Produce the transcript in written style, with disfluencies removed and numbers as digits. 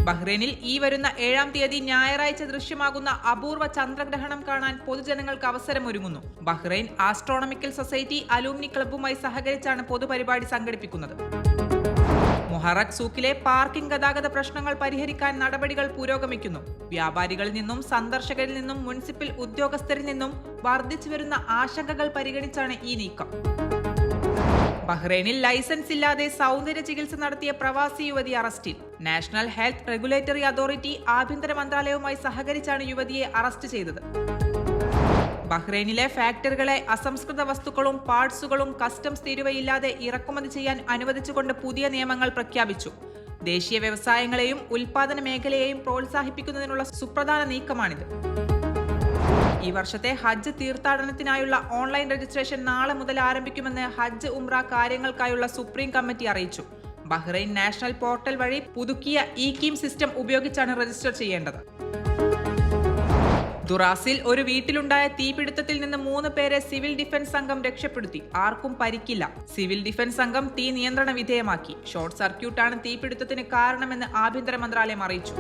ബഹ്റൈനിൽ ഈ വരുന്ന 7-ാം തീയതി ഞായറാഴ്ച ദൃശ്യമാകുന്ന അപൂർവ ചന്ദ്രഗ്രഹണം കാണാൻ പൊതുജനങ്ങൾക്ക് അവസരമൊരുങ്ങുന്നു. ബഹ്റൈൻ ആസ്ട്രോണമിക്കൽ സൊസൈറ്റി അലൂമിനി ക്ലബ്ബുമായി സഹകരിച്ചാണ് പൊതുപരിപാടി സംഘടിപ്പിക്കുന്നത്. മുഹറഖ് സൂക്കിലെ പാർക്കിംഗ് ഗതാഗത പ്രശ്നങ്ങൾ പരിഹരിക്കാൻ നടപടികൾ പുരോഗമിക്കുന്നു. വ്യാപാരികളിൽ നിന്നും സന്ദർശകരിൽ നിന്നും മുനിസിപ്പൽ ഉദ്യോഗസ്ഥരിൽ നിന്നും വർദ്ധിച്ചു വരുന്ന ആശങ്കകൾ പരിഗണിച്ചാണ് ഈ നീക്കം. ബഹ്റൈനിൽ ലൈസൻസ് ഇല്ലാതെ സൗന്ദര്യ ചികിത്സ നടത്തിയ പ്രവാസി യുവതി അറസ്റ്റിൽ. നാഷണൽ ഹെൽത്ത് റെഗുലേറ്ററി അതോറിറ്റി ആഭ്യന്തര മന്ത്രാലയവുമായി സഹകരിച്ചാണ് യുവതിയെ അറസ്റ്റ് ചെയ്തത്. ബഹ്റൈനിലെ ഫാക്ടറികളെ അസംസ്കൃത വസ്തുക്കളും പാർട്സുകളും കസ്റ്റംസ് തീരുവയില്ലാതെ ഇറക്കുമതി ചെയ്യാൻ അനുവദിച്ചുകൊണ്ട് പുതിയ നിയമങ്ങൾ പ്രഖ്യാപിച്ചു. ദേശീയ വ്യവസായങ്ങളെയും ഉൽപാദന മേഖലയെയും പ്രോത്സാഹിപ്പിക്കുന്നതിനുള്ള സുപ്രധാന നീക്കമാണിത്. ഈ വർഷത്തെ ഹജ്ജ് തീർത്ഥാടനത്തിനായുള്ള ഓൺലൈൻ രജിസ്ട്രേഷൻ നാളെ മുതൽ ആരംഭിക്കുമെന്ന് ഹജ്ജ് ഉംറ കാര്യങ്ങൾക്കായുള്ള സുപ്രീം കമ്മിറ്റി അറിയിച്ചു. ബഹ്റൈൻ നാഷണൽ പോർട്ടൽ വഴി പുതുക്കിയ ഇ-കീം സിസ്റ്റം ഉപയോഗിച്ചാണ് രജിസ്റ്റർ ചെയ്യേണ്ടത്. ദുറാസിൽ ഒരു വീട്ടിലുണ്ടായ തീപിടുത്തത്തിൽ നിന്ന് 3 പേരെ സിവിൽ ഡിഫൻസ് സംഘം രക്ഷപ്പെടുത്തി. ആർക്കും പരിക്കില്ല. സിവിൽ ഡിഫൻസ് സംഘം തീ നിയന്ത്രണ വിധേയമാക്കി. ഷോർട്ട് സർക്യൂട്ടാണ് തീപിടുത്തത്തിന് കാരണമെന്ന് ആഭ്യന്തര മന്ത്രാലയം അറിയിച്ചു.